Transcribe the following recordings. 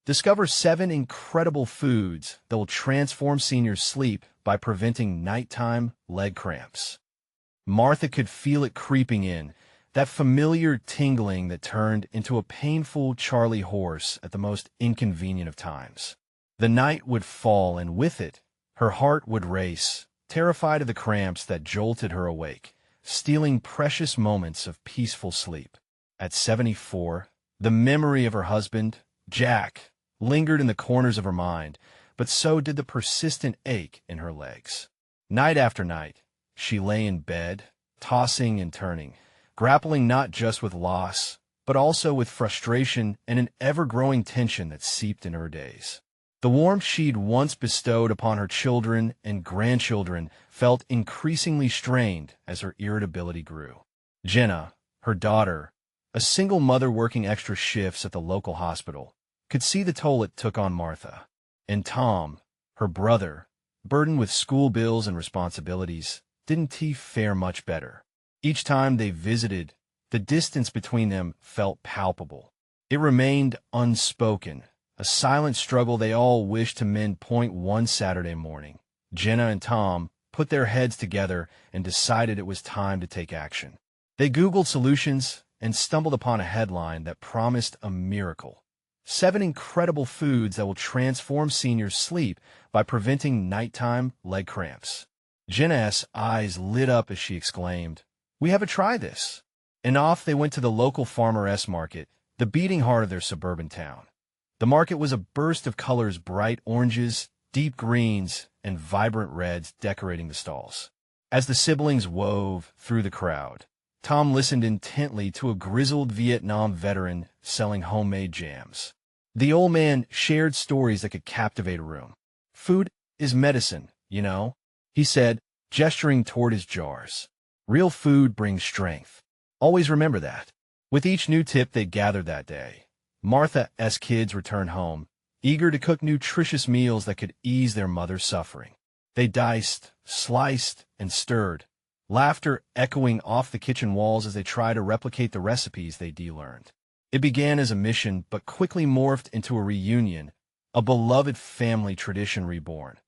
Discover 7 incredible foods that will transform seniors' sleep by preventing nighttime leg cramps. Martha could feel it creeping in, that familiar tingling that turned into a painful Charlie horse at the most inconvenient of times. The night would fall, and with it, her heart would race, terrified of the cramps that jolted her awake, stealing precious moments of peaceful sleep. At 74, the memory of her husband, Jack, lingered in the corners of her mind, but so did the persistent ache in her legs. Night after night, she lay in bed, tossing and turning, grappling not just with loss, but also with frustration and an ever-growing tension that seeped into her days. The warmth she'd once bestowed upon her children and grandchildren felt increasingly strained as her irritability grew. Jenna, her daughter, a single mother working extra shifts at the local hospital, could see the toll it took on Martha. And Tom, her brother, burdened with school bills and responsibilities, didn't fare much better. Each time they visited, the distance between them felt palpable. It remained unspoken, a silent struggle they all wished to mend. One Saturday morning, Jenna and Tom put their heads together and decided it was time to take action. They Googled solutions and stumbled upon a headline that promised a miracle. 7 incredible foods that will transform seniors' sleep by preventing nighttime leg cramps. Jenna's eyes lit up as she exclaimed, "We have to try this." And off they went to the local farmer's market, the beating heart of their suburban town. The market was a burst of colors: bright oranges, deep greens, and vibrant reds decorating the stalls. As the siblings wove through the crowd, Tom listened intently to a grizzled Vietnam veteran selling homemade jams. The old man shared stories that could captivate a room. "Food is medicine, you know," he said, gesturing toward his jars. "Real food brings strength. Always remember that." With each new tip they gathered that day, Martha's kids returned home, eager to cook nutritious meals that could ease their mother's suffering. They diced, sliced, and stirred, laughter echoing off the kitchen walls as they tried to replicate the recipes they learned. It began as a mission, but quickly morphed into a reunion, a beloved family tradition reborn.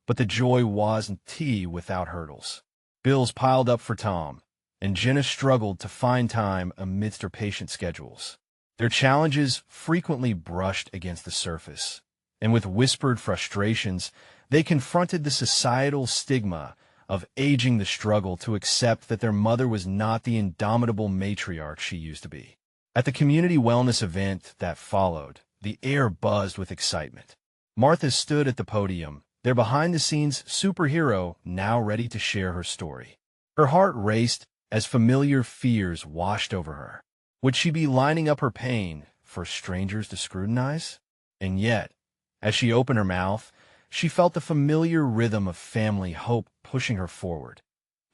But the joy wasn't without hurdles. Bills piled up for Tom, and Jenna struggled to find time amidst her patient schedules. Their challenges frequently brushed against the surface, and with whispered frustrations, they confronted the societal stigma of aging, the struggle to accept that their mother was not the indomitable matriarch she used to be. At the community wellness event that followed, the air buzzed with excitement. Martha stood at the podium, their behind-the-scenes superhero, now ready to share her story. Her heart raced as familiar fears washed over her. Would she be lining up her pain for strangers to scrutinize? And yet, as she opened her mouth, she felt the familiar rhythm of family hope pushing her forward.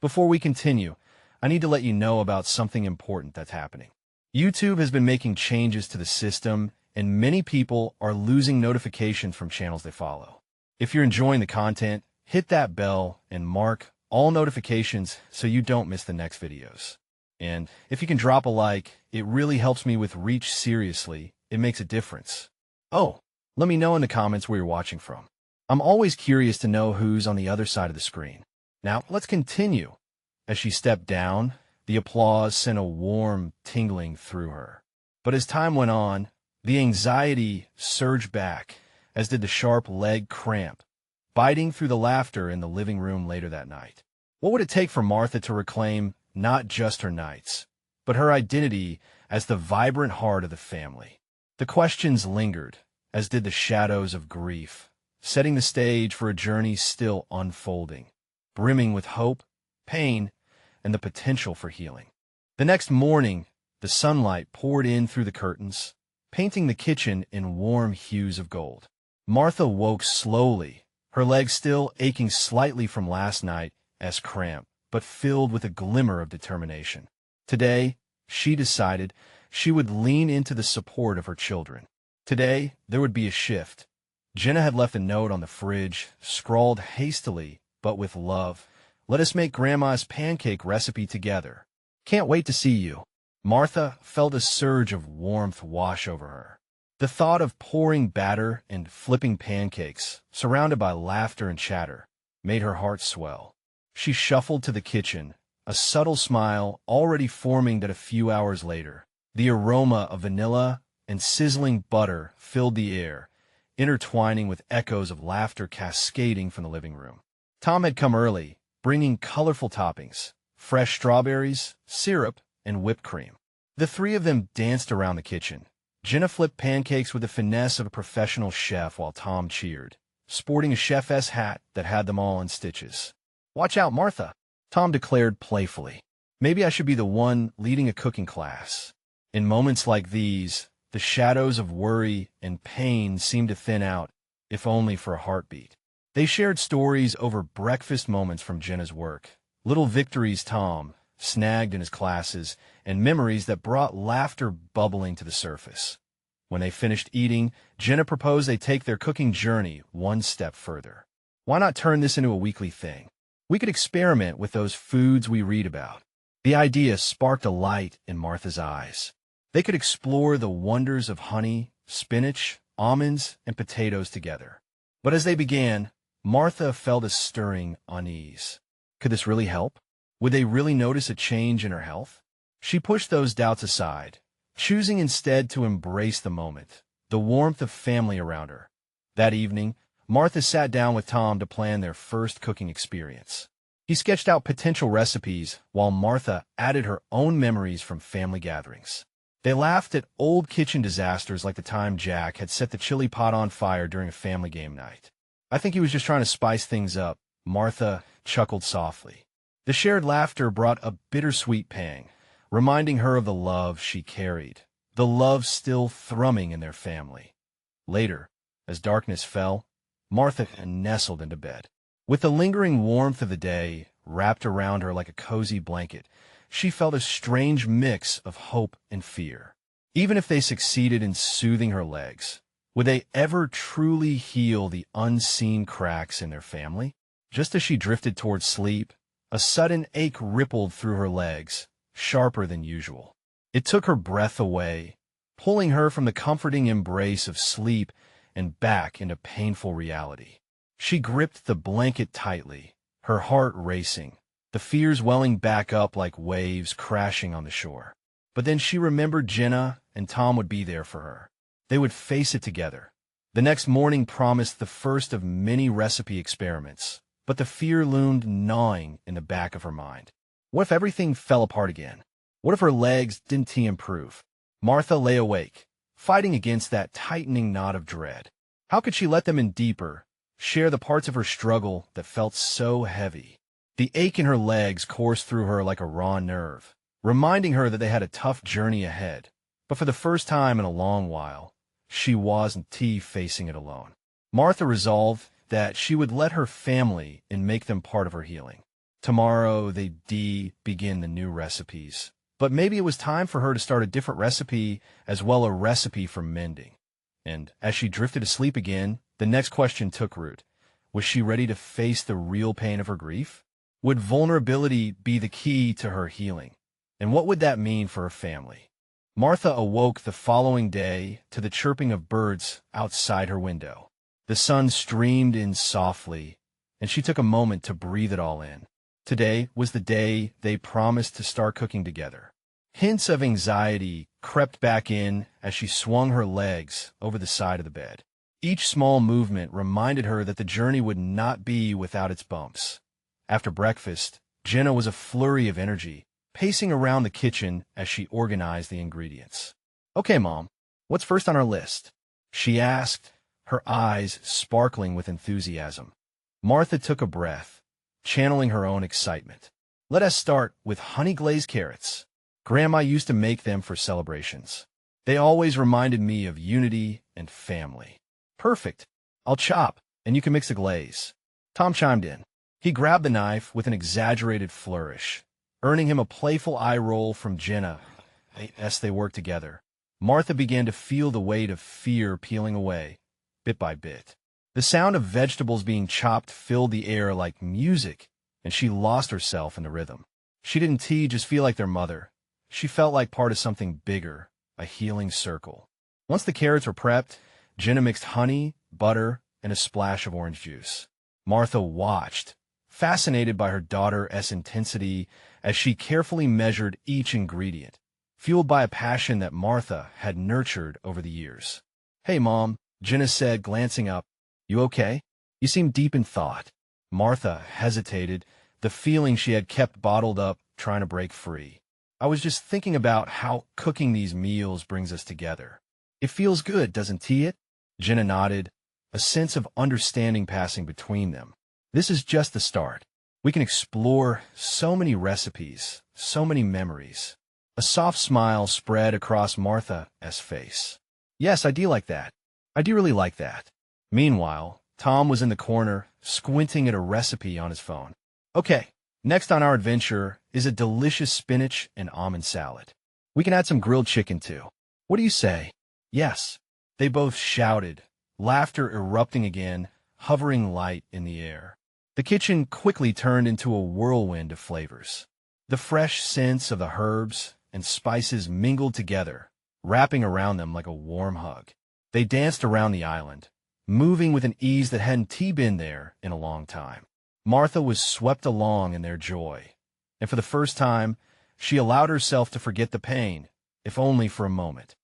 Before we continue, I need to let you know about something important that's happening. YouTube has been making changes to the system, and many people are losing notifications from channels they follow. If you're enjoying the content, hit that bell and mark all notifications so you don't miss the next videos. And if you can drop a like, it really helps me with reach. Seriously, it makes a difference. Oh, let me know in the comments where you're watching from. I'm always curious to know who's on the other side of the screen. Now, let's continue. As she stepped down, the applause sent a warm tingling through her. But as time went on, the anxiety surged back, as did the sharp leg cramp, biting through the laughter in the living room later that night. What would it take for Martha to reclaim not just her nights, but her identity as the vibrant heart of the family? The questions lingered, as did the shadows of grief, setting the stage for a journey still unfolding, brimming with hope, pain, and the potential for healing. The next morning, the sunlight poured in through the curtains, painting the kitchen in warm hues of gold. Martha woke slowly, her legs still aching slightly from last night's cramp, but filled with a glimmer of determination. Today, she decided she would lean into the support of her children. Today, there would be a shift. Jenna had left a note on the fridge, scrawled hastily, but with love. "Let us make Grandma's pancake recipe together. Can't wait to see you." Martha felt a surge of warmth wash over her. The thought of pouring batter and flipping pancakes, surrounded by laughter and chatter, made her heart swell. She shuffled to the kitchen, a subtle smile already forming that a few hours later. The aroma of vanilla and sizzling butter filled the air, intertwining with echoes of laughter cascading from the living room. Tom had come early, bringing colorful toppings, fresh strawberries, syrup, and whipped cream. The three of them danced around the kitchen. Jenna flipped pancakes with the finesse of a professional chef while Tom cheered, sporting a chef's hat that had them all in stitches. "Watch out, Martha," Tom declared playfully. "Maybe I should be the one leading a cooking class." In moments like these, the shadows of worry and pain seemed to thin out, if only for a heartbeat. They shared stories over breakfast moments from Jenna's work, little victories Tom snagged in his classes, and memories that brought laughter bubbling to the surface. When they finished eating, Jenna proposed they take their cooking journey one step further. Why not turn this into a weekly thing? We could experiment with those foods we read about. The idea sparked a light in Martha's eyes. They could explore the wonders of honey, spinach, almonds, and potatoes together. But as they began, Martha felt a stirring unease. Could this really help? Would they really notice a change in her health? She pushed those doubts aside, choosing instead to embrace the moment, the warmth of family around her. That evening, Martha sat down with Tom to plan their first cooking experience. He sketched out potential recipes while Martha added her own memories from family gatherings. They laughed at old kitchen disasters like the time Jack had set the chili pot on fire during a family game night. "I think he was just trying to spice things up," Martha chuckled softly. The shared laughter brought a bittersweet pang, reminding her of the love she carried, the love still thrumming in their family. Later, as darkness fell, Martha nestled into bed. With the lingering warmth of the day wrapped around her like a cozy blanket, she felt a strange mix of hope and fear. Even if they succeeded in soothing her legs, would they ever truly heal the unseen cracks in their family? Just as she drifted toward sleep, a sudden ache rippled through her legs, sharper than usual. It took her breath away, pulling her from the comforting embrace of sleep and back into painful reality. She gripped the blanket tightly, her heart racing, the fears welling back up like waves crashing on the shore. But then she remembered Jenna and Tom would be there for her. They would face it together. The next morning promised the first of many recipe experiments, but the fear loomed gnawing in the back of her mind. What if everything fell apart again? What if her legs didn't improve? Martha lay awake, fighting against that tightening knot of dread. How could she let them in deeper, share the parts of her struggle that felt so heavy? The ache in her legs coursed through her like a raw nerve, reminding her that they had a tough journey ahead. But for the first time in a long while, she wasn't facing it alone. Martha resolved that she would let her family and make them part of her healing. Tomorrow they'd begin the new recipes. But maybe it was time for her to start a different recipe as well, a recipe for mending. And as she drifted asleep again, the next question took root. Was she ready to face the real pain of her grief? Would vulnerability be the key to her healing? And what would that mean for her family? Martha awoke the following day to the chirping of birds outside her window. The sun streamed in softly, and she took a moment to breathe it all in. Today was the day they promised to start cooking together. Hints of anxiety crept back in as she swung her legs over the side of the bed. Each small movement reminded her that the journey would not be without its bumps. After breakfast, Jenna was a flurry of energy, pacing around the kitchen as she organized the ingredients. "Okay, Mom, what's first on our list?" she asked, her eyes sparkling with enthusiasm. Martha took a breath, channeling her own excitement. "Let us start with honey-glazed carrots. Grandma used to make them for celebrations. They always reminded me of unity and family." "Perfect. I'll chop, and you can mix the glaze." Tom chimed in. He grabbed the knife with an exaggerated flourish, earning him a playful eye roll from Jenna as they worked together. Martha began to feel the weight of fear peeling away, bit by bit. The sound of vegetables being chopped filled the air like music, and she lost herself in the rhythm. She didn't just feel like their mother. She felt like part of something bigger, a healing circle. Once the carrots were prepped, Jenna mixed honey, butter, and a splash of orange juice. Martha watched, fascinated by her daughter's intensity as she carefully measured each ingredient, fueled by a passion that Martha had nurtured over the years. "Hey, Mom," Jenna said, glancing up. "You okay? You seem deep in thought." Martha hesitated, the feeling she had kept bottled up trying to break free. "I was just thinking about how cooking these meals brings us together. It feels good, doesn't it?" Jenna nodded, a sense of understanding passing between them. "This is just the start. We can explore so many recipes, so many memories." A soft smile spread across Martha's face. "Yes, I do like that. I do really like that." Meanwhile, Tom was in the corner, squinting at a recipe on his phone. "Okay, next on our adventure is a delicious spinach and almond salad. We can add some grilled chicken too. What do you say?" "Yes," they both shouted, laughter erupting again, hovering light in the air. The kitchen quickly turned into a whirlwind of flavors. The fresh scents of the herbs and spices mingled together, wrapping around them like a warm hug. They danced around the island, moving with an ease that hadn't been there in a long time. Martha was swept along in their joy, and for the first time, she allowed herself to forget the pain, if only for a moment.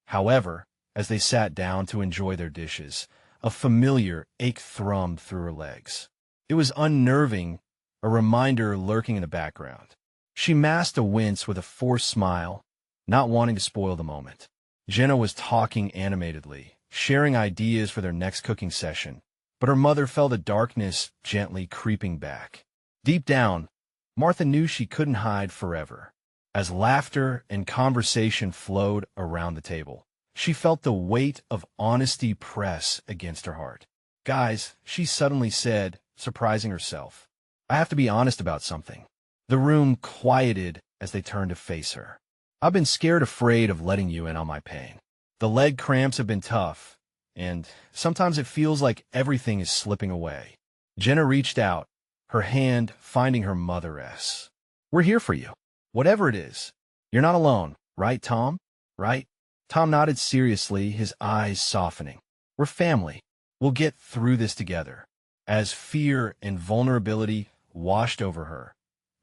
However, as they sat down to enjoy their dishes, a familiar ache thrummed through her legs. It was unnerving, a reminder lurking in the background. She masked a wince with a forced smile, not wanting to spoil the moment. Jenna was talking animatedly, sharing ideas for their next cooking session, but her mother felt the darkness gently creeping back. Deep down, Martha knew she couldn't hide forever. As laughter and conversation flowed around the table, she felt the weight of honesty press against her heart. "Guys," she suddenly said, surprising herself, "I have to be honest about something." The room quieted as they turned to face her. "I've been afraid of letting you in on my pain. The leg cramps have been tough, and sometimes it feels like everything is slipping away." Jenna reached out, her hand finding her mother's. "We're here for you. Whatever it is. You're not alone, right, Tom? Right?" Tom nodded seriously, his eyes softening. "We're family. We'll get through this together." As fear and vulnerability washed over her,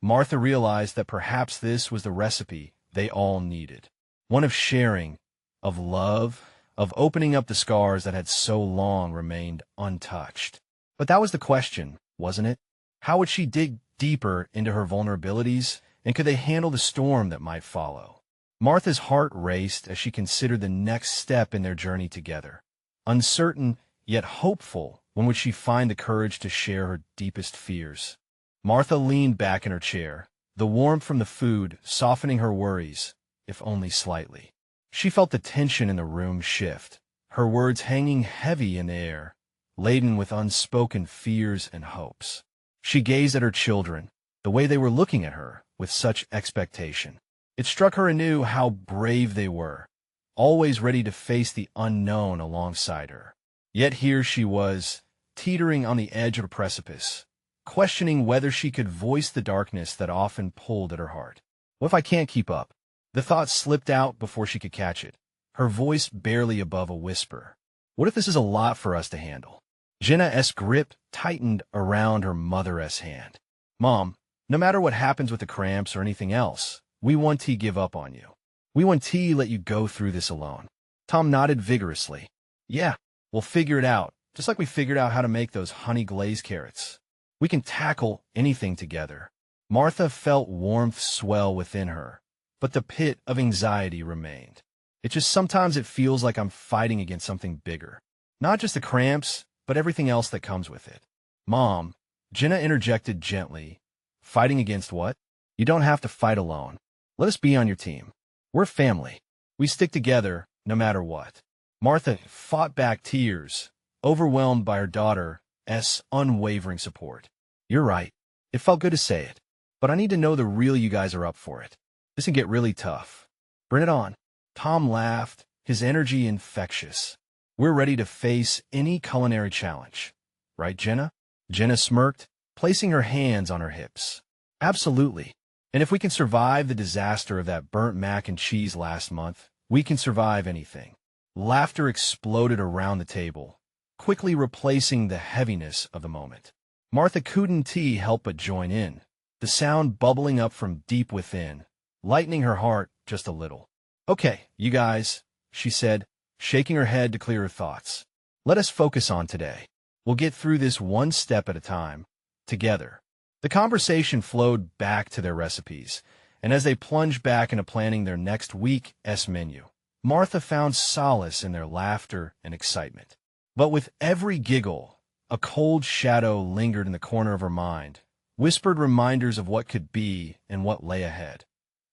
Martha realized that perhaps this was the recipe they all needed. One of sharing, of love, of opening up the scars that had so long remained untouched. But that was the question, wasn't it? How would she dig deeper into her vulnerabilities, and could they handle the storm that might follow? Martha's heart raced as she considered the next step in their journey together. Uncertain, yet hopeful, when would she find the courage to share her deepest fears? Martha leaned back in her chair, the warmth from the food softening her worries, if only slightly. She felt the tension in the room shift, her words hanging heavy in the air, laden with unspoken fears and hopes. She gazed at her children, the way they were looking at her, with such expectation. It struck her anew how brave they were, always ready to face the unknown alongside her. Yet here she was, teetering on the edge of a precipice, questioning whether she could voice the darkness that often pulled at her heart. "What if I can't keep up?" The thought slipped out before she could catch it, her voice barely above a whisper. "What if this is a lot for us to handle?" Jenna's grip tightened around her mother's hand. "Mom, no matter what happens with the cramps or anything else, we want to give up on you. We want to let you go through this alone." Tom nodded vigorously. "Yeah, we'll figure it out, just like we figured out how to make those honey-glazed carrots. We can tackle anything together." Martha felt warmth swell within her, but the pit of anxiety remained. Sometimes it feels like I'm fighting against something bigger. Not just the cramps, but everything else that comes with it. "Mom," Jenna interjected gently. "Fighting against what? You don't have to fight alone. Let us be on your team. We're family. We stick together no matter what." Martha fought back tears, overwhelmed by her daughter's unwavering support. "You're right. It felt good to say it. But I need to know the real you guys are up for it. This can get really tough. Bring it on." Tom laughed, his energy infectious. "We're ready to face any culinary challenge. Right, Jenna?" Jenna smirked, placing her hands on her hips. "Absolutely. And if we can survive the disaster of that burnt mac and cheese last month, we can survive anything." Laughter exploded around the table, quickly replacing the heaviness of the moment. Martha couldn't help but join in, the sound bubbling up from deep within, lightening her heart just a little. "Okay, you guys," she said, shaking her head to clear her thoughts. "Let us focus on today. We'll get through this one step at a time, together." The conversation flowed back to their recipes, and as they plunged back into planning their next week's menu, Martha found solace in their laughter and excitement. But with every giggle, a cold shadow lingered in the corner of her mind, whispered reminders of what could be and what lay ahead.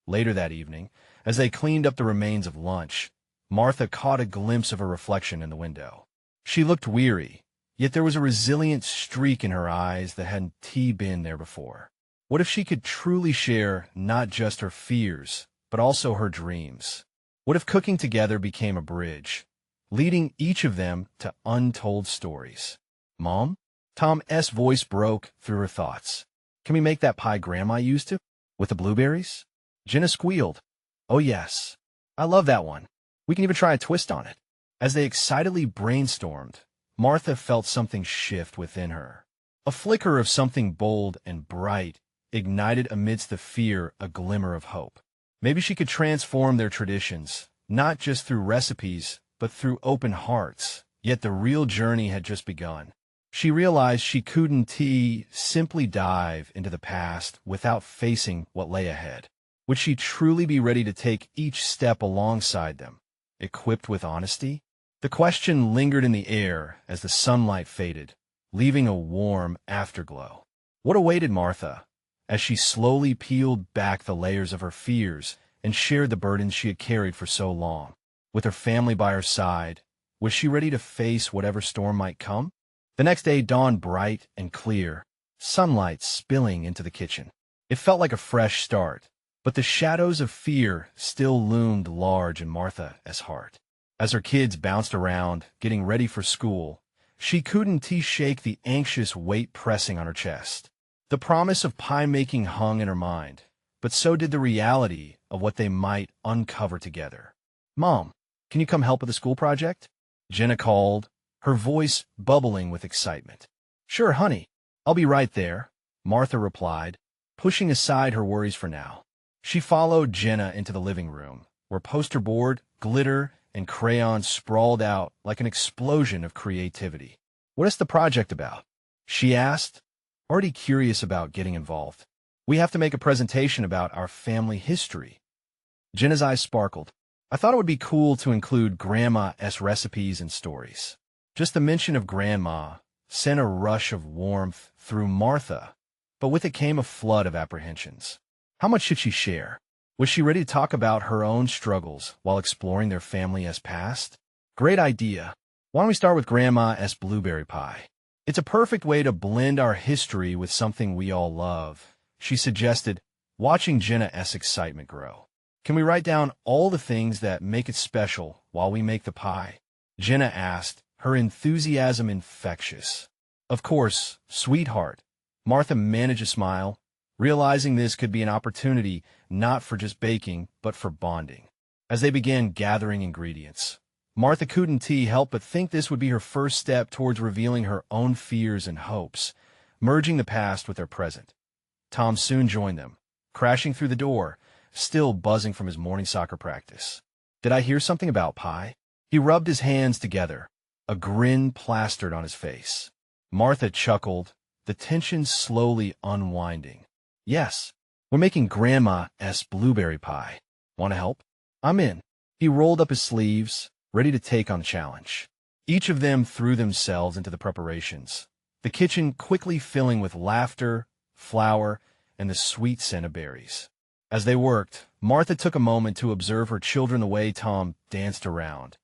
Later that evening, as they cleaned up the remains of lunch, Martha caught a glimpse of her reflection in the window. She looked weary, yet there was a resilient streak in her eyes that hadn't been there before. What if she could truly share not just her fears, but also her dreams? What if cooking together became a bridge, leading each of them to untold stories? "Mom?" Tom's voice broke through her thoughts. "Can we make that pie Grandma used to? With the blueberries?" Jenna squealed. "Oh yes, I love that one. We can even try a twist on it." As they excitedly brainstormed, Martha felt something shift within her. A flicker of something bold and bright ignited amidst the fear a glimmer of hope. Maybe she could transform their traditions, not just through recipes, but through open hearts. Yet the real journey had just begun. She realized she couldn't simply dive into the past without facing what lay ahead. Would she truly be ready to take each step alongside them, equipped with honesty? The question lingered in the air as the sunlight faded, leaving a warm afterglow. What awaited Martha as she slowly peeled back the layers of her fears and shared the burdens she had carried for so long? With her family by her side, was she ready to face whatever storm might come? The next day dawned bright and clear, sunlight spilling into the kitchen. It felt like a fresh start, but the shadows of fear still loomed large in Martha's heart. As her kids bounced around, getting ready for school, she couldn't shake the anxious weight pressing on her chest. The promise of pie-making hung in her mind, but so did the reality of what they might uncover together. "Mom, can you come help with the school project?" Jenna called, her voice bubbling with excitement. "Sure, honey. I'll be right there," Martha replied, pushing aside her worries for now. She followed Jenna into the living room, where poster board, glitter, and crayons sprawled out like an explosion of creativity. "What is the project about?" she asked, already curious about getting involved. "We have to make a presentation about our family history." Jenna's eyes sparkled. "I thought it would be cool to include Grandma's recipes and stories." Just the mention of Grandma sent a rush of warmth through Martha, but with it came a flood of apprehensions. How much should she share? Was she ready to talk about her own struggles while exploring their family's past? "Great idea. Why don't we start with Grandma's blueberry pie? It's a perfect way to blend our history with something we all love," she suggested, watching Jenna's excitement grow. "Can we write down all the things that make it special while we make the pie?" Jenna asked, her enthusiasm infectious. "Of course, sweetheart." Martha managed a smile, realizing this could be an opportunity not for just baking, but for bonding. As they began gathering ingredients, Martha couldn't help but think this would be her first step towards revealing her own fears and hopes, merging the past with their present. Tom soon joined them, crashing through the door, still buzzing from his morning soccer practice. "Did I hear something about pie?" He rubbed his hands together, a grin plastered on his face. Martha chuckled, the tension slowly unwinding. "Yes, we're making Grandma's blueberry pie. Want to help?" "I'm in." He rolled up his sleeves, ready to take on the challenge. Each of them threw themselves into the preparations, the kitchen quickly filling with laughter, flour, and the sweet scent of berries. As they worked, Martha took a moment to observe her children the way Tom danced around,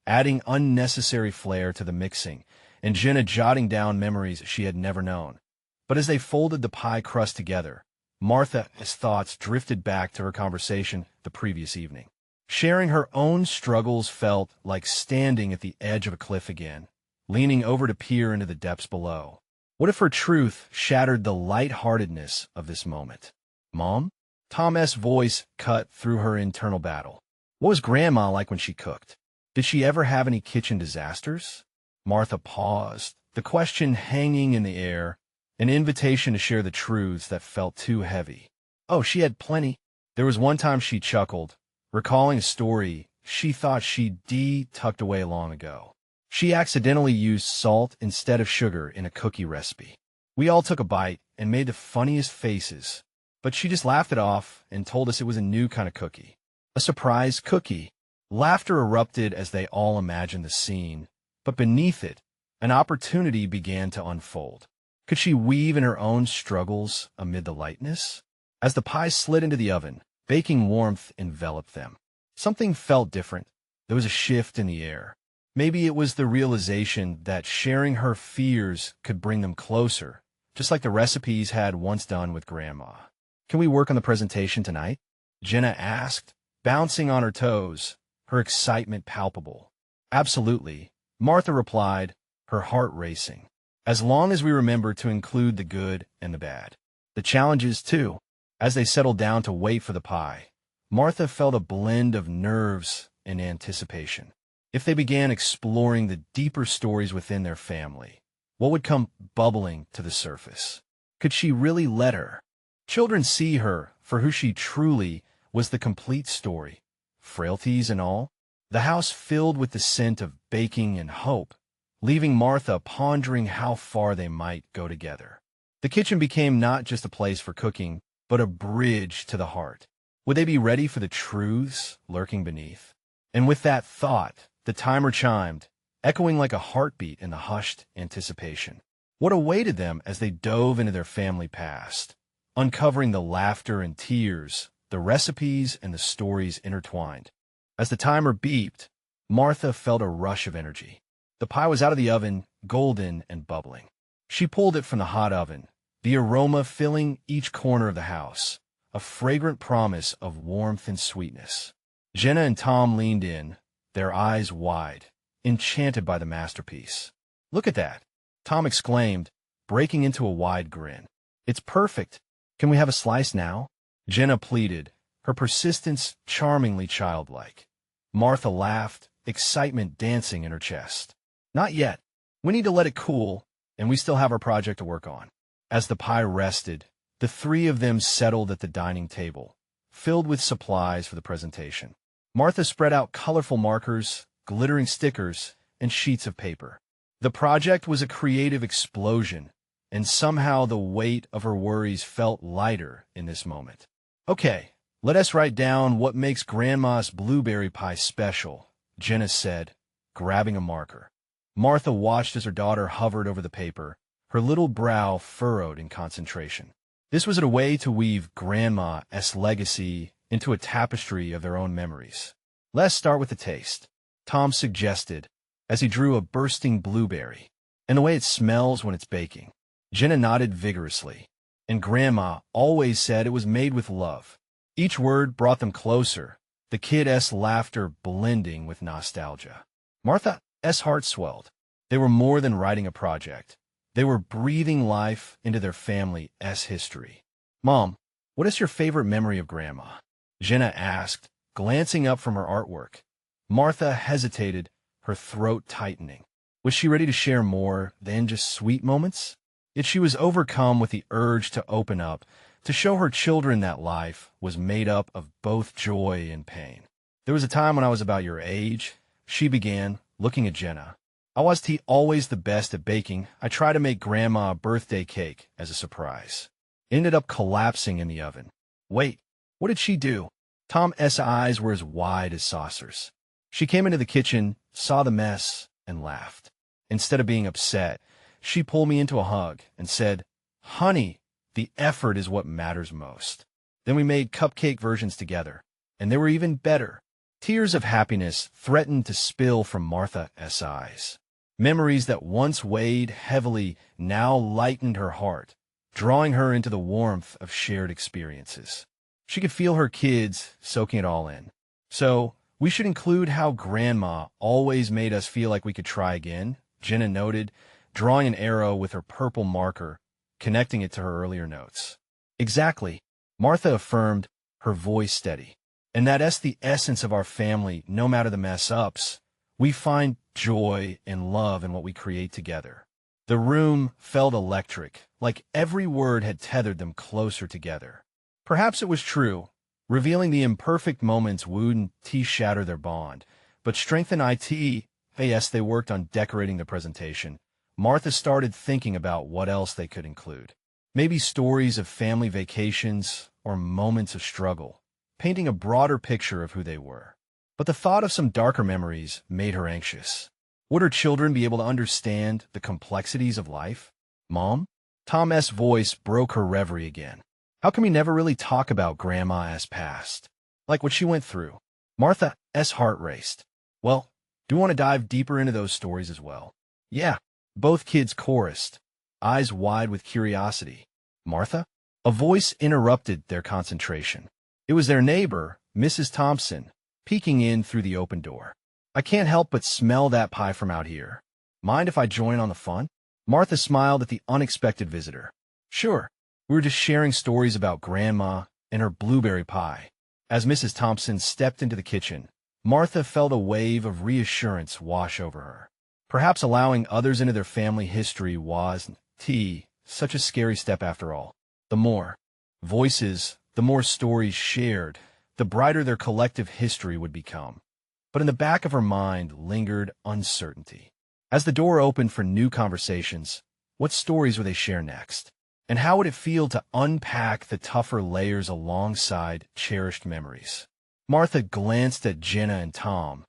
adding unnecessary flair to the mixing, and Jenna jotting down memories she had never known. But as they folded the pie crust together, Martha's thoughts drifted back to her conversation the previous evening. Sharing her own struggles felt like standing at the edge of a cliff again, leaning over to peer into the depths below. What if her truth shattered the lightheartedness of this moment? "Mom?" Tom's voice cut through her internal battle. "What was Grandma like when she cooked?" Did she ever have any kitchen disasters? Martha paused, the question hanging in the air, an invitation to share the truths that felt too heavy. Oh, she had plenty. There was one time she chuckled, recalling a story she thought she'd tucked away long ago. She accidentally used salt instead of sugar in a cookie recipe. We all took a bite and made the funniest faces, but she just laughed it off and told us it was a new kind of cookie. A surprise cookie. Laughter erupted as they all imagined the scene, but beneath it, an opportunity began to unfold. Could she weave in her own struggles amid the lightness? As the pies slid into the oven, baking warmth enveloped them. Something felt different. There was a shift in the air. Maybe it was the realization that sharing her fears could bring them closer, just like the recipes had once done with Grandma. Can we work on the presentation tonight? Jenna asked, bouncing on her toes, her excitement palpable. Absolutely, Martha replied, her heart racing. As long as we remember to include the good and the bad. The challenges, too. As they settled down to wait for the pie, Martha felt a blend of nerves and anticipation. If they began exploring the deeper stories within their family, what would come bubbling to the surface? Could she really let her children see her for who she truly was, the complete story, frailties and all? The house filled with the scent of baking and hope, leaving Martha pondering how far they might go together. The kitchen became not just a place for cooking, but a bridge to the heart. Would they be ready for the truths lurking beneath? And with that thought, the timer chimed, echoing like a heartbeat in the hushed anticipation. What awaited them as they dove into their family past, uncovering the laughter and tears, the recipes and the stories intertwined. As the timer beeped, Martha felt a rush of energy. The pie was out of the oven, golden and bubbling. She pulled it from the hot oven, the aroma filling each corner of the house, a fragrant promise of warmth and sweetness. Jenna and Tom leaned in, their eyes wide, enchanted by the masterpiece. Look at that, Tom exclaimed, breaking into a wide grin. It's perfect. Can we have a slice now? Jenna pleaded, her persistence charmingly childlike. Martha laughed, excitement dancing in her chest. Not yet. We need to let it cool, and we still have our project to work on. As the pie rested, the three of them settled at the dining table, filled with supplies for the presentation. Martha spread out colorful markers, glittering stickers, and sheets of paper. The project was a creative explosion, and somehow the weight of her worries felt lighter in this moment. Okay, let us write down what makes Grandma's blueberry pie special, Jenna said, grabbing a marker. Martha watched as her daughter hovered over the paper, her little brow furrowed in concentration. This was a way to weave Grandma's legacy into a tapestry of their own memories. Let's start with the taste, Tom suggested, as he drew a bursting blueberry, and the way it smells when it's baking. Jenna nodded vigorously, and Grandma always said it was made with love. Each word brought them closer, the kid's laughter blending with nostalgia. Martha's heart swelled. They were more than writing a project. They were breathing life into their family's history. Mom, what is your favorite memory of Grandma? Jenna asked, glancing up from her artwork. Martha hesitated, her throat tightening. Was she ready to share more than just sweet moments? Yet she was overcome with the urge to open up, to show her children that life was made up of both joy and pain. There was a time when I was about your age, she began, looking at Jenna. I was always the best at baking. I tried to make Grandma a birthday cake as a surprise. It ended up collapsing in the oven. Wait, what did she do? Tom's eyes were as wide as saucers. She came into the kitchen, saw the mess, and laughed. Instead of being upset, she pulled me into a hug and said, "Honey, the effort is what matters most." Then we made cupcake versions together, and they were even better. Tears of happiness threatened to spill from Martha's eyes. Memories that once weighed heavily now lightened her heart, drawing her into the warmth of shared experiences. She could feel her kids soaking it all in. So, we should include how Grandma always made us feel like we could try again, Jenna noted, drawing an arrow with her purple marker, connecting it to her earlier notes. Exactly, Martha affirmed, her voice steady. And that's the essence of our family, no matter the mess-ups. We find joy and love in what we create together. The room felt electric, like every word had tethered them closer together. Perhaps it was true. Revealing the imperfect moments wouldn't shatter their bond, but strengthen it. Yes, they worked on decorating the presentation. Martha started thinking about what else they could include. Maybe stories of family vacations or moments of struggle, painting a broader picture of who they were. But the thought of some darker memories made her anxious. Would her children be able to understand the complexities of life? Mom? Tom's voice broke her reverie again. How can we never really talk about Grandma's past? Like what she went through? Martha's heart raced. Well, do you want to dive deeper into those stories as well? Yeah, both kids chorused, eyes wide with curiosity. Martha? A voice interrupted their concentration. It was their neighbor, Mrs. Thompson, peeking in through the open door. I can't help but smell that pie from out here. Mind if I join on the fun? Martha smiled at the unexpected visitor. Sure, we were just sharing stories about Grandma and her blueberry pie. As Mrs. Thompson stepped into the kitchen, Martha felt a wave of reassurance wash over her. Perhaps allowing others into their family history wasn't such a scary step after all. The more voices, the more stories shared, the brighter their collective history would become. But in the back of her mind lingered uncertainty. As the door opened for new conversations, what stories would they share next? And how would it feel to unpack the tougher layers alongside cherished memories? Martha glanced at Jenna and Tom,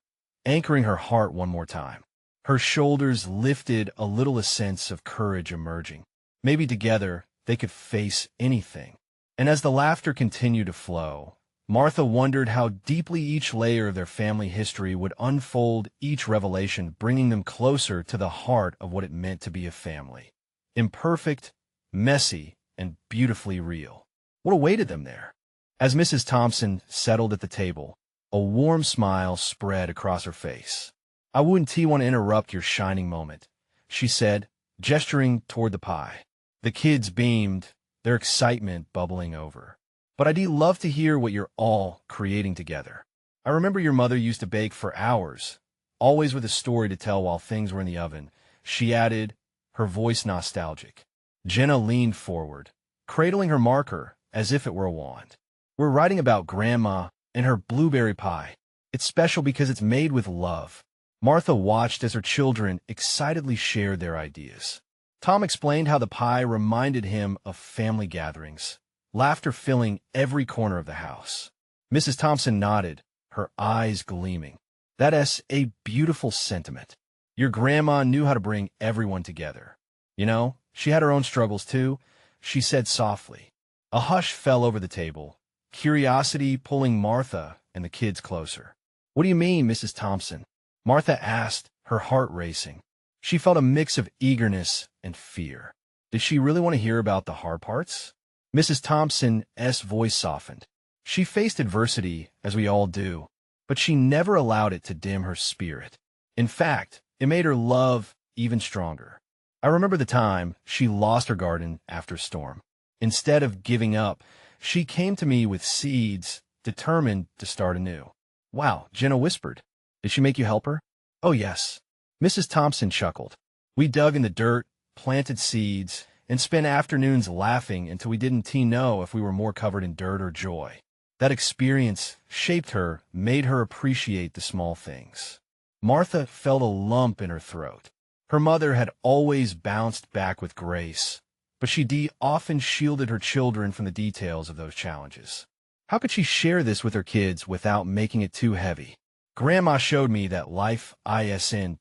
anchoring her heart one more time. Her shoulders lifted, a little a sense of courage emerging. Maybe together they could face anything. And as the laughter continued to flow, Martha wondered how deeply each layer of their family history would unfold, each revelation bringing them closer to the heart of what it meant to be a family. Imperfect, messy, and beautifully real. What awaited them there? As Mrs. Thompson settled at the table, a warm smile spread across her face. I wouldn't want to interrupt your shining moment, she said, gesturing toward the pie. The kids beamed, their excitement bubbling over. But I'd love to hear what you're all creating together. I remember your mother used to bake for hours, always with a story to tell while things were in the oven, she added, her voice nostalgic. Jenna leaned forward, cradling her marker as if it were a wand. We're writing about Grandma and her blueberry pie. It's special because it's made with love. Martha watched as her children excitedly shared their ideas. Tom explained how the pie reminded him of family gatherings, laughter filling every corner of the house. Mrs. Thompson nodded, her eyes gleaming. That's a beautiful sentiment. Your grandma knew how to bring everyone together. You know, she had her own struggles too, she said softly. A hush fell over the table, curiosity pulling Martha and the kids closer. What do you mean, Mrs. Thompson? Martha asked, her heart racing. She felt a mix of eagerness and fear. Did she really want to hear about the hard parts? Mrs. Thompson's voice softened. She faced adversity, as we all do, but she never allowed it to dim her spirit. In fact, it made her love even stronger. I remember the time she lost her garden after a storm. Instead of giving up, she came to me with seeds, determined to start anew. Wow, Jenna whispered. Did she make you help her? Oh, yes. Mrs. Thompson chuckled. We dug in the dirt, planted seeds, and spent afternoons laughing until we didn't know if we were more covered in dirt or joy. That experience shaped her, made her appreciate the small things. Martha felt a lump in her throat. Her mother had always bounced back with grace, but she often shielded her children from the details of those challenges. How could she share this with her kids without making it too heavy? Grandma showed me that life isn't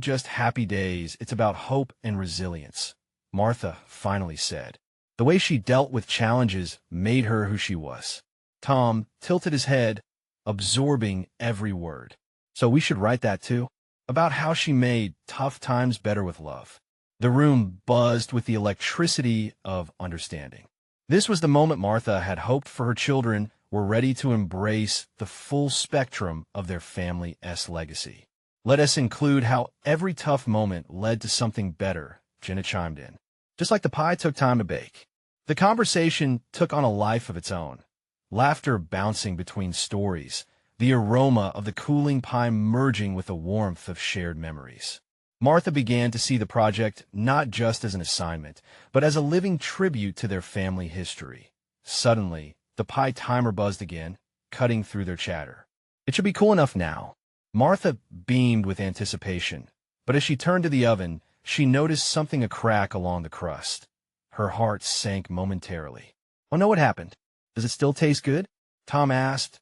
just happy days, it's about hope and resilience, Martha finally said. The way she dealt with challenges made her who she was. Tom tilted his head, absorbing every word. So we should write that too? About how she made tough times better with love. The room buzzed with the electricity of understanding. This was the moment Martha had hoped for. Her children were ready to embrace the full spectrum of their family's legacy. Let us include how every tough moment led to something better, Jenna chimed in. Just like the pie took time to bake. The conversation took on a life of its own, laughter bouncing between stories, the aroma of the cooling pie merging with the warmth of shared memories. Martha began to see the project not just as an assignment, but as a living tribute to their family history. Suddenly, the pie timer buzzed again, cutting through their chatter. It should be cool enough now. Martha beamed with anticipation, but as she turned to the oven, she noticed something a crack along the crust. Her heart sank momentarily. "Oh no, what happened? Does it still taste good?" Tom asked,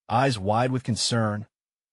eyes wide with concern.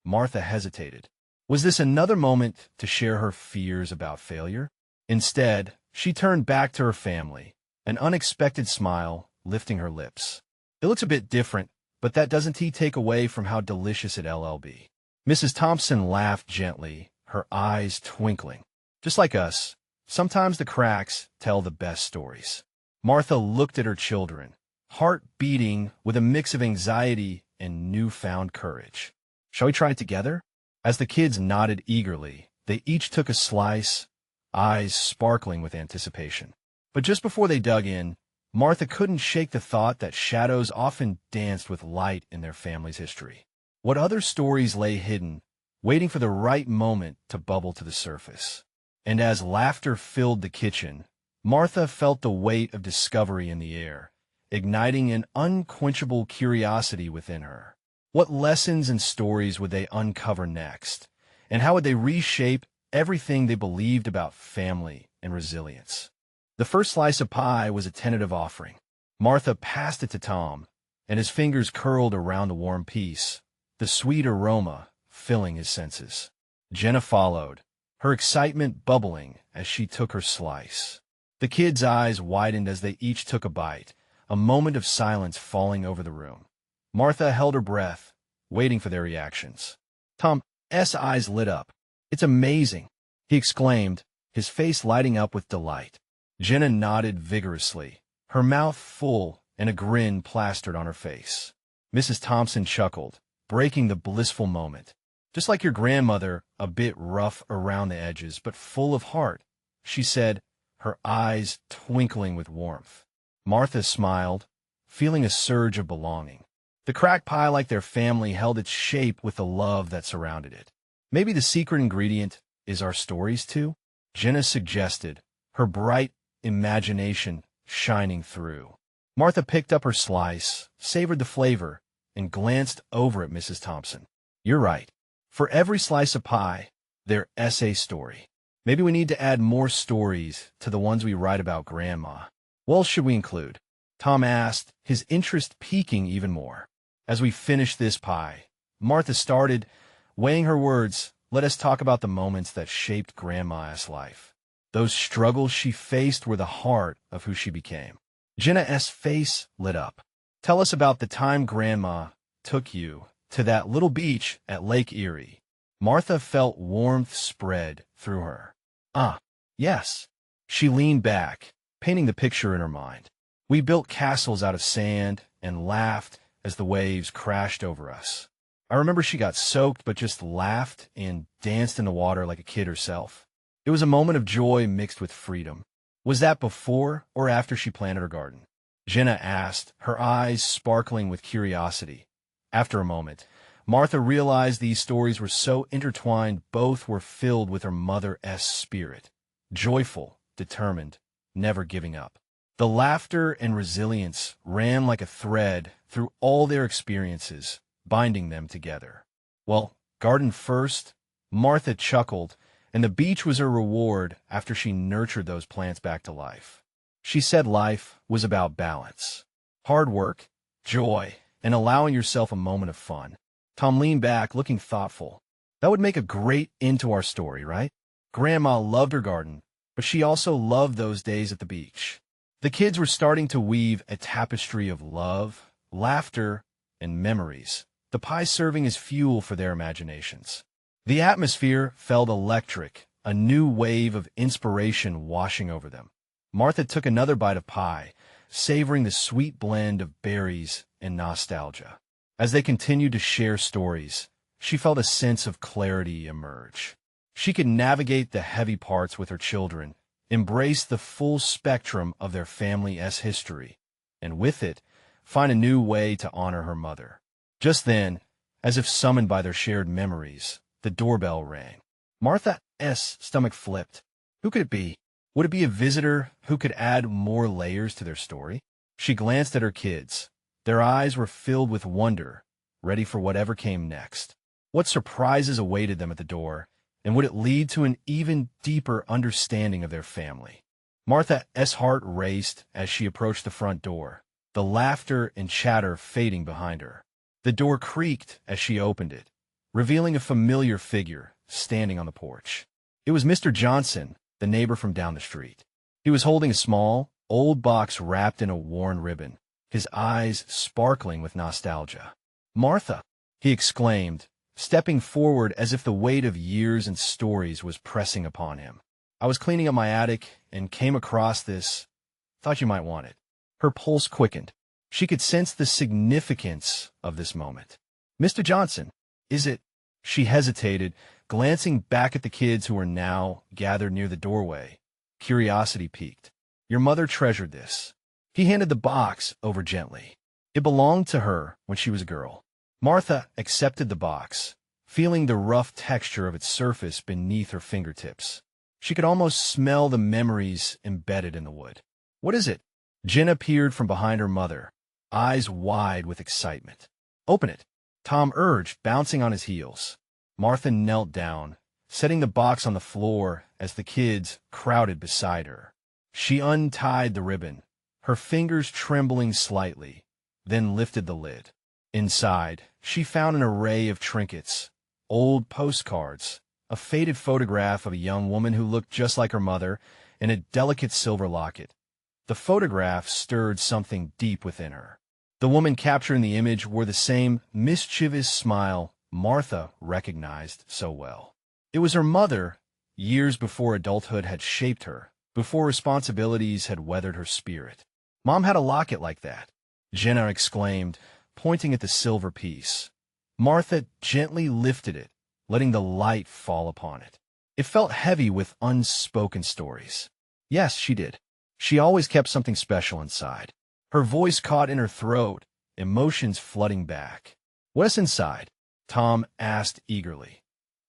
Martha hesitated. Was this another moment to share her fears about failure? Instead, she turned back to her family, an unexpected smile lifting her lips. "It looks a bit different, but that doesn't take away from how delicious it'll be." Mrs. Thompson laughed gently, her eyes twinkling. "Just like us, sometimes the cracks tell the best stories." Martha looked at her children, heart beating with a mix of anxiety and newfound courage. "Shall we try it together?" As the kids nodded eagerly, they each took a slice, eyes sparkling with anticipation. But just before they dug in, Martha couldn't shake the thought that shadows often danced with light in their family's history. What other stories lay hidden, waiting for the right moment to bubble to the surface? And as laughter filled the kitchen, Martha felt the weight of discovery in the air, igniting an unquenchable curiosity within her. What lessons and stories would they uncover next? And how would they reshape everything they believed about family and resilience? The first slice of pie was a tentative offering. Martha passed it to Tom, and his fingers curled around the warm piece, the sweet aroma filling his senses. Jenna followed, her excitement bubbling as she took her slice. The kids' eyes widened as they each took a bite, a moment of silence falling over the room. Martha held her breath, waiting for their reactions. Tom's eyes lit up. "It's amazing," he exclaimed, his face lighting up with delight. Jenna nodded vigorously, her mouth full and a grin plastered on her face. Mrs. Thompson chuckled, breaking the blissful moment. "Just like your grandmother, a bit rough around the edges, but full of heart," she said, her eyes twinkling with warmth. Martha smiled, feeling a surge of belonging. The crack pie, like their family, held its shape with the love that surrounded it. "Maybe the secret ingredient is our stories, too?" Jenna suggested, her bright imagination shining through. Martha picked up her slice, savored the flavor, and glanced over at Mrs. Thompson. "You're right. For every slice of pie, their essay story. Maybe we need to add more stories to the ones we write about Grandma." "What else should we include?" Tom asked, his interest piquing even more. As we finished this pie, Martha started, weighing her words. "Let us talk about the moments that shaped Grandma's life. Those struggles she faced were the heart of who she became." Jenna's face lit up. "Tell us about the time Grandma took you to that little beach at Lake Erie." Martha felt warmth spread through her. "Ah, yes." She leaned back, painting the picture in her mind. "We built castles out of sand and laughed as the waves crashed over us. I remember she got soaked but just laughed and danced in the water like a kid herself. It was a moment of joy mixed with freedom." "Was that before or after she planted her garden?" Jenna asked, her eyes sparkling with curiosity. After a moment, Martha realized these stories were so intertwined both were filled with her mother's spirit, joyful, determined, never giving up. The laughter and resilience ran like a thread through all their experiences, binding them together. "Well, garden first," Martha chuckled, and the beach was her reward after she nurtured those plants back to life. She said life was about balance, hard work, joy, and allowing yourself a moment of fun. Tom leaned back, looking thoughtful. "That would make a great end to our story, right? Grandma loved her garden, but she also loved those days at the beach." The kids were starting to weave a tapestry of love, laughter, and memories, the pie serving as fuel for their imaginations. The atmosphere felt electric, a new wave of inspiration washing over them. Martha took another bite of pie, savoring the sweet blend of berries and nostalgia. As they continued to share stories, she felt a sense of clarity emerge. She could navigate the heavy parts with her children, embrace the full spectrum of their family's history, and with it, find a new way to honor her mother. Just then, As if summoned by their shared memories, the doorbell rang. Martha's stomach flipped. Who could it be? Would it be a visitor who could add more layers to their story? She glanced at her kids. Their eyes were filled with wonder, ready for whatever came next. What surprises awaited them at the door, and would it lead to an even deeper understanding of their family? Martha's heart raced as she approached the front door, the laughter and chatter fading behind her. The door creaked as she opened it, revealing a familiar figure standing on the porch. It was Mr. Johnson, the neighbor from down the street. He was holding a small, old box wrapped in a worn ribbon, his eyes sparkling with nostalgia. "Martha," he exclaimed, stepping forward as if the weight of years and stories was pressing upon him. "I was cleaning up my attic and came across this. Thought you might want it." Her pulse quickened. She could sense the significance of this moment. "Mr. Johnson, is it?" She hesitated, glancing back at the kids who were now gathered near the doorway. Curiosity piqued. "Your mother treasured this." He handed the box over gently. It belonged to her when she was a girl. Martha accepted the box, feeling the rough texture of its surface beneath her fingertips. She could almost smell the memories embedded in the wood. "What is it?" Jenna peered from behind her mother, eyes wide with excitement. "Open it," Tom urged, bouncing on his heels. Martha knelt down, setting the box on the floor as the kids crowded beside her. She untied the ribbon, her fingers trembling slightly, then lifted the lid. Inside, she found an array of trinkets, old postcards, a faded photograph of a young woman who looked just like her mother, and a delicate silver locket. The photograph stirred something deep within her. The woman captured in the image wore the same mischievous smile Martha recognized so well. It was her mother, years before adulthood had shaped her, before responsibilities had weathered her spirit. "Mom had a locket like that," Jenna exclaimed, pointing at the silver piece. Martha gently lifted it, letting the light fall upon it. It felt heavy with unspoken stories. Yes, she did. She always kept something special inside. Her voice caught in her throat, emotions flooding back. "What's inside?" Tom asked eagerly.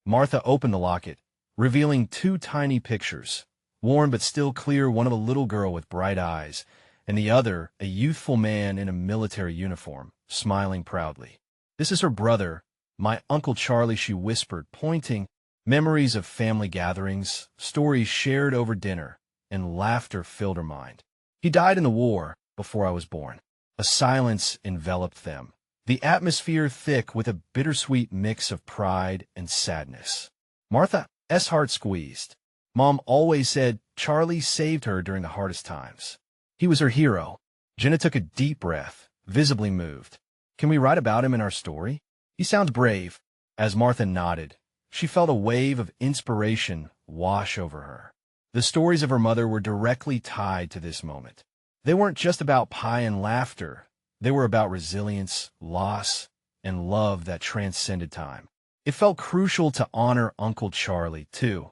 Martha opened the locket, revealing two tiny pictures, worn but still clear, one of a little girl with bright eyes, and the other a youthful man in a military uniform, smiling proudly. "This is her brother, my Uncle Charlie," she whispered, pointing. Memories of family gatherings, stories shared over dinner, and laughter filled her mind. "He died in the war, before I was born." A silence enveloped them, the atmosphere thick with a bittersweet mix of pride and sadness. Martha's heart squeezed. Mom always said Charlie saved her during the hardest times. He was her hero. Jenna took a deep breath, visibly moved. "Can we write about him in our story? He sounds brave." As Martha nodded, she felt a wave of inspiration wash over her. The stories of her mother were directly tied to this moment. They weren't just about pie and laughter. They were about resilience, loss, and love that transcended time. It felt crucial to honor Uncle Charlie, too.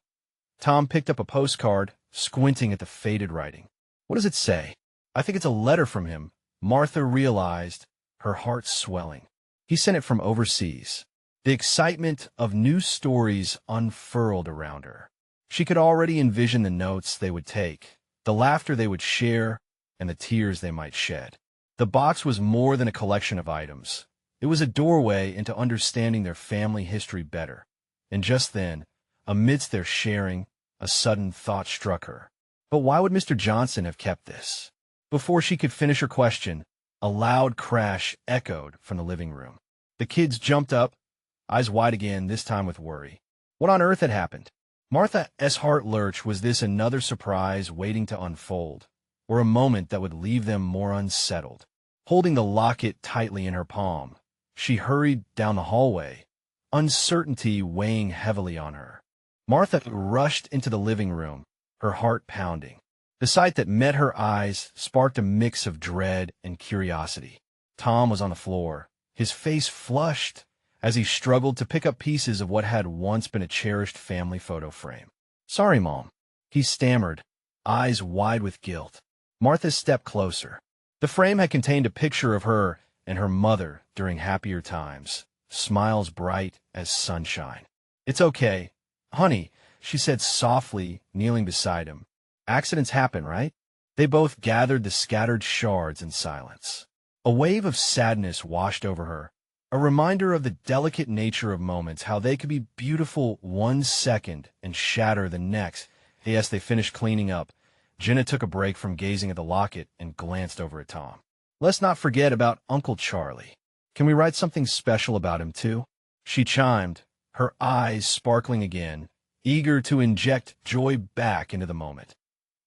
Tom picked up a postcard, squinting at the faded writing. "What does it say?" "I think it's a letter from him," Martha realized, her heart swelling. "He sent it from overseas." The excitement of new stories unfurled around her. She could already envision the notes they would take, the laughter they would share, and the tears they might shed. The box was more than a collection of items. It was a doorway into understanding their family history better. And just then, amidst their sharing, a sudden thought struck her. But why would Mr. Johnson have kept this? Before she could finish her question, a loud crash echoed from the living room. The kids jumped up, eyes wide again, this time with worry. What on earth had happened? Martha's heart lurched. Was this another surprise waiting to unfold, or a moment that would leave them more unsettled? Holding the locket tightly in her palm, she hurried down the hallway, uncertainty weighing heavily on her. Martha rushed into the living room, her heart pounding. The sight that met her eyes sparked a mix of dread and curiosity. Tom was on the floor, his face flushed as he struggled to pick up pieces of what had once been a cherished family photo frame. "Sorry, Mom," he stammered, eyes wide with guilt. Martha stepped closer. The frame had contained a picture of her and her mother during happier times, smiles bright as sunshine. "It's okay, honey," she said softly, kneeling beside him. "Accidents happen, right?" They both gathered the scattered shards in silence. A wave of sadness washed over her, a reminder of the delicate nature of moments, how they could be beautiful one second and shatter the next. As they finished cleaning up, Jenna took a break from gazing at the locket and glanced over at Tom. "Let's not forget about Uncle Charlie. Can we write something special about him, too?" She chimed, her eyes sparkling again, eager to inject joy back into the moment.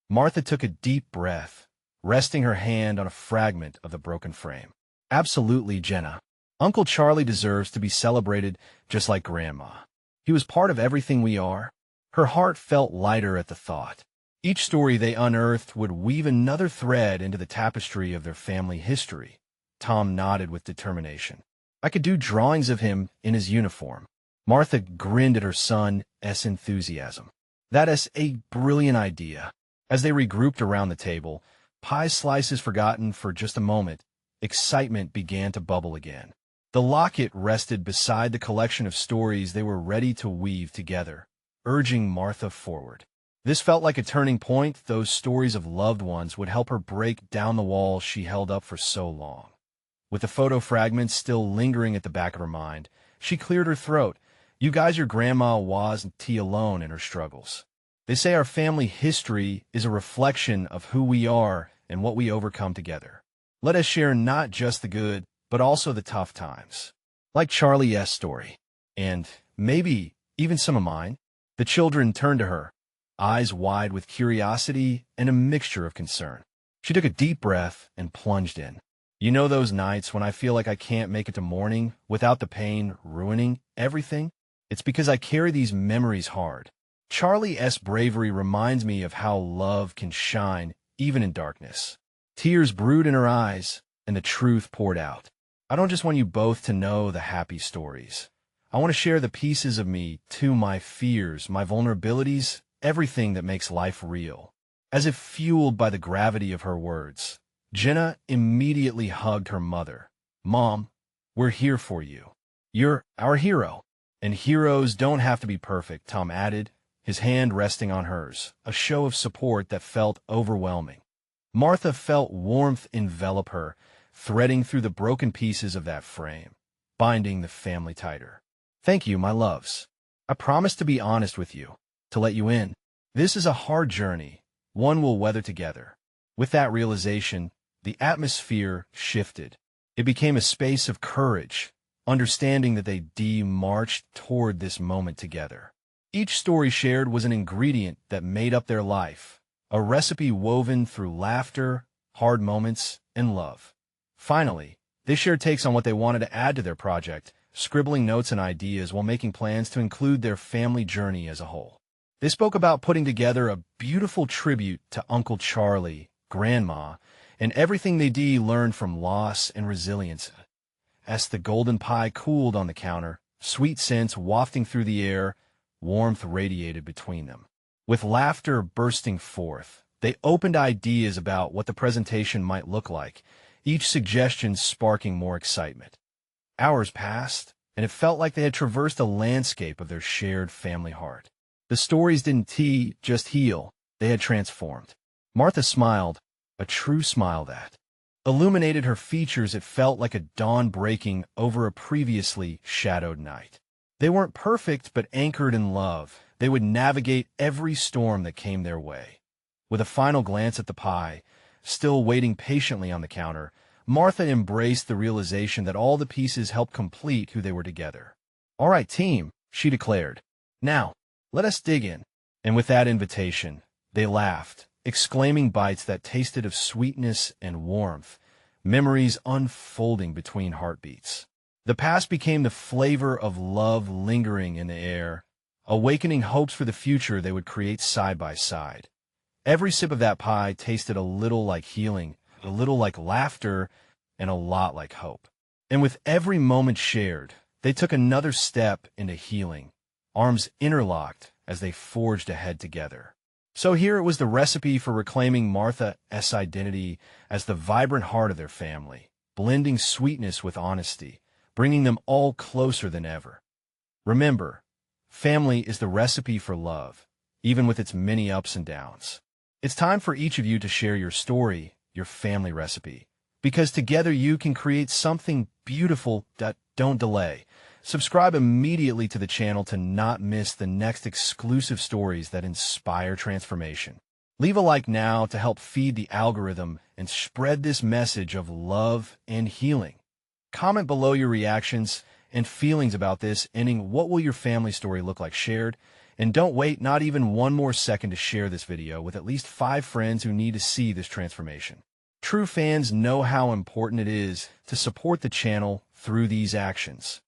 Martha took a deep breath, resting her hand on a fragment of the broken frame. "Absolutely, Jenna. Uncle Charlie deserves to be celebrated just like Grandma. He was part of everything we are." Her heart felt lighter at the thought. Each story they unearthed would weave another thread into the tapestry of their family history. Tom nodded with determination. "I could do drawings of him in his uniform." Martha grinned at her son's enthusiasm. "That is a brilliant idea." As they regrouped around the table, pie slices forgotten for just a moment, excitement began to bubble again. The locket rested beside the collection of stories they were ready to weave together, urging Martha forward. This felt like a turning point. Those stories of loved ones would help her break down the walls she held up for so long. With the photo fragments still lingering at the back of her mind, she cleared her throat. "You guys, your grandma wasn't alone in her struggles. They say our family history is a reflection of who we are and what we overcome together. Let us share not just the good, but also the tough times. Like Charlie's story. And maybe even some of mine." The children turned to her, eyes wide with curiosity and a mixture of concern. She took a deep breath and plunged in. "You know those nights when I feel like I can't make it to morning without the pain ruining everything? It's because I carry these memories hard. Charlie's bravery reminds me of how love can shine even in darkness." Tears brewed in her eyes, and the truth poured out. "I don't just want you both to know the happy stories. I want to share the pieces of me, too, my fears, my vulnerabilities, everything that makes life real." As if fueled by the gravity of her words, Jenna immediately hugged her mother. "Mom, we're here for you. You're our hero." "And heroes don't have to be perfect," Tom added, his hand resting on hers, a show of support that felt overwhelming. Martha felt warmth envelop her, threading through the broken pieces of that frame, binding the family tighter. "Thank you, my loves. I promise to be honest with you, to let you in. This is a hard journey, one we'll weather together." With that realization, the atmosphere shifted. It became a space of courage, understanding that they marched toward this moment together. Each story shared was an ingredient that made up their life, a recipe woven through laughter, hard moments, and love. Finally, they shared takes on what they wanted to add to their project, scribbling notes and ideas while making plans to include their family journey as a whole. They spoke about putting together a beautiful tribute to Uncle Charlie, Grandma, and everything they learned from loss and resilience. As the golden pie cooled on the counter, sweet scents wafting through the air, warmth radiated between them. With laughter bursting forth, they opened ideas about what the presentation might look like, each suggestion sparking more excitement. Hours passed, and it felt like they had traversed a landscape of their shared family heart. The stories didn't just heal, they had transformed. Martha smiled, a true smile that illuminated her features. It felt like a dawn breaking over a previously shadowed night. They weren't perfect, but anchored in love. They would navigate every storm that came their way. With a final glance at the pie, still waiting patiently on the counter, Martha embraced the realization that all the pieces helped complete who they were together. "All right, team," she declared. "Now, let us dig in." And with that invitation, they laughed, exclaiming bites that tasted of sweetness and warmth, memories unfolding between heartbeats. The past became the flavor of love lingering in the air, awakening hopes for the future they would create side by side. Every sip of that pie tasted a little like healing, a little like laughter, and a lot like hope. And with every moment shared, they took another step into healing, arms interlocked as they forged ahead together. So here it was, the recipe for reclaiming Martha's identity as the vibrant heart of their family, blending sweetness with honesty, bringing them all closer than ever. Remember, family is the recipe for love, even with its many ups and downs. It's time for each of you to share your story, your family recipe, because together you can create something beautiful. Don't delay. Subscribe immediately to the channel to not miss the next exclusive stories that inspire transformation. Leave a like now to help feed the algorithm and spread this message of love and healing. Comment below your reactions and feelings about this, ending what will your family story look like shared. And don't wait not even one more second to share this video with at least 5 friends who need to see this transformation. True fans know how important it is to support the channel through these actions.